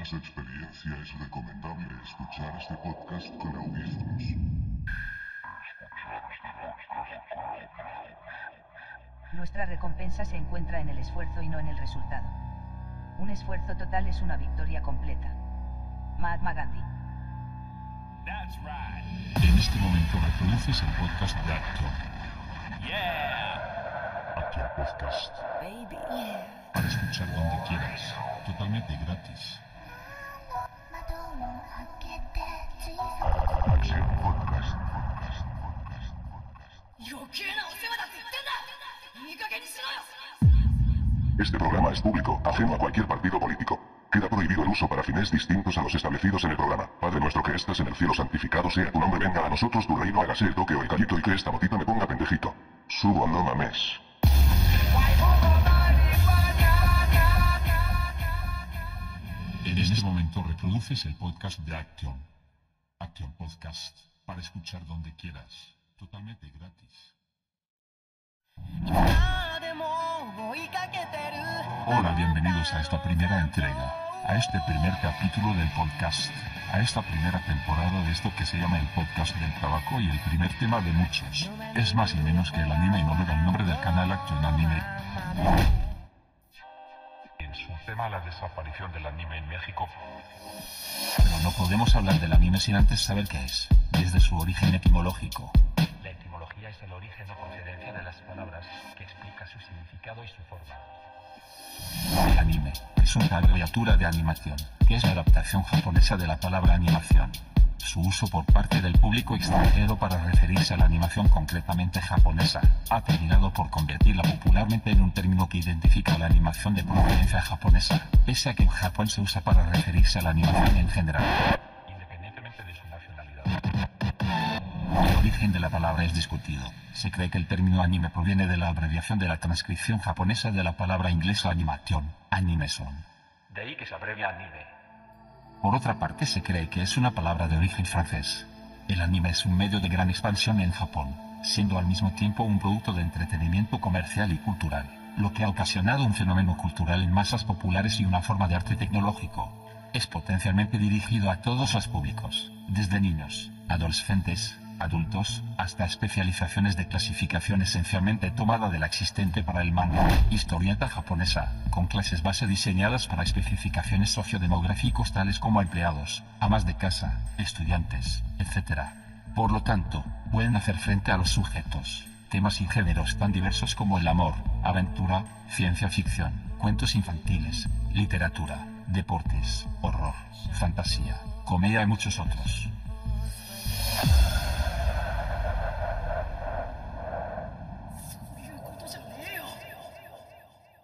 tengas experiencia, es recomendable escuchar este podcast con audífonos. Nuestra recompensa se encuentra en el esfuerzo y no en el resultado. Un esfuerzo total es una victoria completa. Mahatma Gandhi. That's right. En este momento reproduces el podcast de Action. Yeah. Action Podcast. Baby. Yeah. Para escuchar donde quieras. Totalmente gratis. Action Podcast. Este programa es público, ajeno a cualquier partido político. Queda prohibido el uso para fines distintos a los establecidos en el programa. Padre nuestro que estás en el cielo, santificado sea tu nombre, venga a nosotros tu reino, hágase el toque o el callito y que esta botita me ponga pendejito. Subo, no mames. En este momento reproduces el podcast de Action. Action Podcast. Para escuchar donde quieras. Totalmente gratis. Hola, bienvenidos a esta primera entrega, a este primer capítulo del podcast, a esta primera temporada de esto que se llama el podcast del tabaco y el primer tema de muchos. Es más y menos que el anime y no le da el nombre del canal Action Anime. En su tema la desaparición del anime en México. Pero no podemos hablar del anime sin antes saber qué es, desde su origen etimológico. La etimología es el origen o procedencia de las palabras que explica su significado y su forma. El anime es una abreviatura de animación, que es la adaptación japonesa de la palabra animación. Su uso por parte del público extranjero para referirse a la animación concretamente japonesa ha terminado por convertirla popularmente en un término que identifica la animación de procedencia japonesa, pese a que en Japón se usa para referirse a la animación en general, Independientemente de su nacionalidad. El origen de la palabra es discutido. Se cree que el término anime proviene de la abreviación de la transcripción japonesa de la palabra inglesa animation, animeson. De ahí que se abrevia anime. Por otra parte, se cree que es una palabra de origen francés. El anime es un medio de gran expansión en Japón, siendo al mismo tiempo un producto de entretenimiento comercial y cultural, lo que ha ocasionado un fenómeno cultural en masas populares y una forma de arte tecnológico. Es potencialmente dirigido a todos los públicos, desde niños, adolescentes, adultos, hasta especializaciones de clasificación esencialmente tomada de la existente para el manga, historieta japonesa, con clases base diseñadas para especificaciones sociodemográficos tales como empleados, amas de casa, estudiantes, etc. Por lo tanto, pueden hacer frente a los sujetos, temas y géneros tan diversos como el amor, aventura, ciencia ficción, cuentos infantiles, literatura, deportes, horror, fantasía, comedia y muchos otros.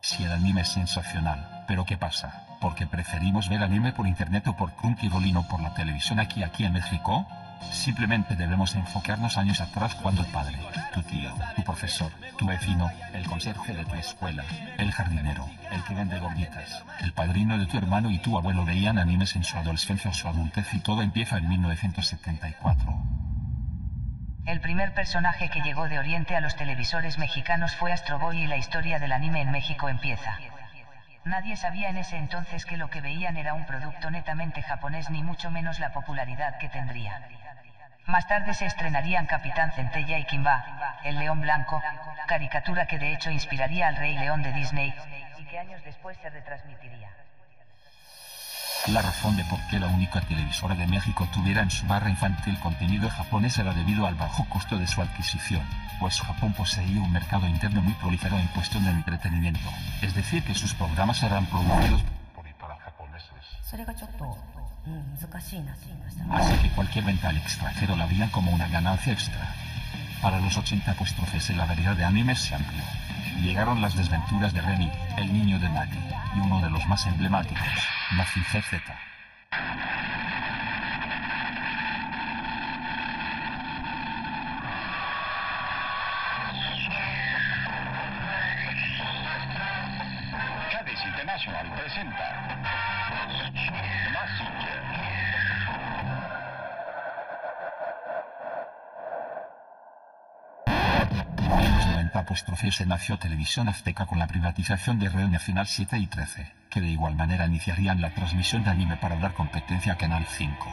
Si el anime es sensacional, pero ¿qué pasa? ¿Por qué preferimos ver anime por internet o por Crunchyroll y no por la televisión aquí en México? Simplemente debemos enfocarnos años atrás cuando el padre, tu tío, tu profesor, tu vecino, el conserje de tu escuela, el jardinero, el que vende gorditas, el padrino de tu hermano y tu abuelo veían animes en su adolescencia o su adultez y todo empieza en 1974. El primer personaje que llegó de Oriente a los televisores mexicanos fue Astro Boy y la historia del anime en México empieza. Nadie sabía en ese entonces que lo que veían era un producto netamente japonés ni mucho menos la popularidad que tendría. Más tarde se estrenarían Capitán Centella y Kimba, el León Blanco, caricatura que de hecho inspiraría al Rey León de Disney, y que años después se retransmitiría. La razón de por qué la única televisora de México tuviera en su barra infantil contenido japonés era debido al bajo costo de su adquisición, pues Japón poseía un mercado interno muy prolífero en cuestión de entretenimiento, es decir que sus programas eran producidos por y para japoneses. Así que cualquier venta al extranjero la veían como una ganancia extra. Para los 80 apóstrofes la variedad de animes se amplió. Llegaron las desventuras de Remy, el niño de Nagi, y uno de los más emblemáticos, Mazinger Z. Cadiz International presenta Mazinger. En los 90 se nació Televisión Azteca con la privatización de Red Nacional 7 y 13, que de igual manera iniciarían la transmisión de anime para dar competencia a Canal 5.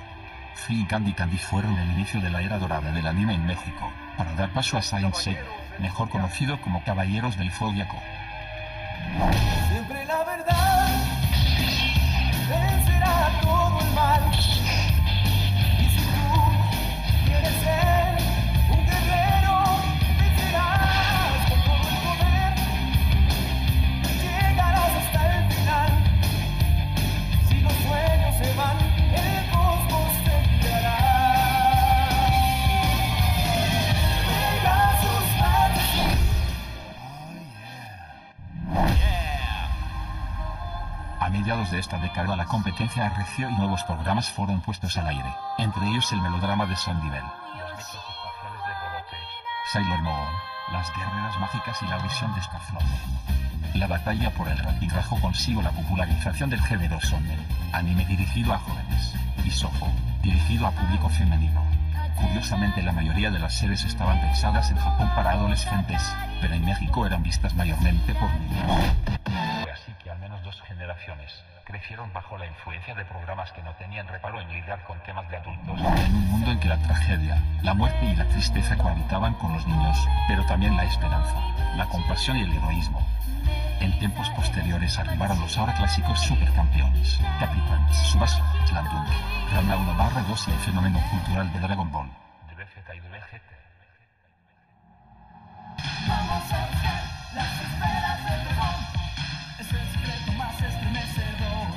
Free y Candy Candy fueron el inicio de la era dorada del anime en México, para dar paso a Saint Seiya, mejor conocido como Caballeros del Zodiaco. Siempre la verdad vencerá todo el mal. Y si tú quieres ser un guerrero, vencerás con todo el poder. Llegarás hasta el final. Si los sueños se van, el cosmos te guiará. Pegasus Fantasy. A mediados de esta década la competencia arreció y nuevos programas fueron puestos al aire, entre ellos el melodrama de Sandivel, Los mitos espaciales de Robotech. Sailor Moon, Las Guerreras Mágicas y la Visión de Starflor. La batalla por el rating trajo consigo la popularización del género shonen, anime dirigido a jóvenes, y shoujo, dirigido a público femenino. Curiosamente la mayoría de las series estaban pensadas en Japón para adolescentes, pero en México eran vistas mayormente por niños. Fue así que al menos 2 generaciones crecieron bajo la influencia de programas que no tenían reparo en lidiar con temas de adultos. En un mundo en que la tragedia, la muerte y la tristeza cohabitaban con los niños, pero también la esperanza, la compasión y el heroísmo. En tiempos posteriores arribaron los ahora clásicos supercampeones, Capitán Tsubasa, Slandunk, Ranma 1/2 y el fenómeno cultural de Dragon Ball. De BZ y de VGT. Vamos a buscar las esferas del dragón. Es el secreto más estremecedor.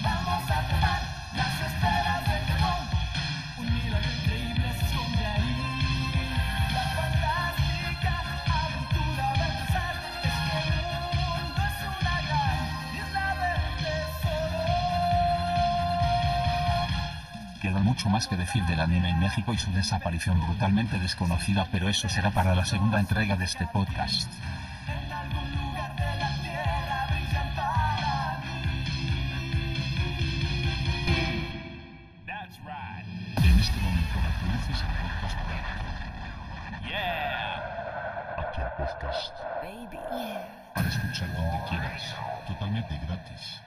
Vamos a tomar las esferas del dragón. Un milagro increíble se esconde ahí. La fantástica aventura va a empezar. Este mundo es una gran isla del tesoro. Queda mucho más que decir del anime en México y su desaparición brutalmente desconocida, pero eso será para la segunda entrega de este podcast. En algún lugar de la tierra brillan para mí. That's right. En este momento reproduces el podcast de Yeah. Aquí el podcast. para escuchar donde quieras, totalmente gratis.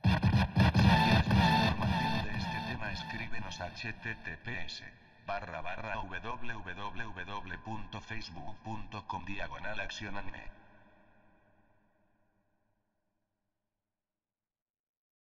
Información de este tema escríbenos a https://www.facebook.com/accionanime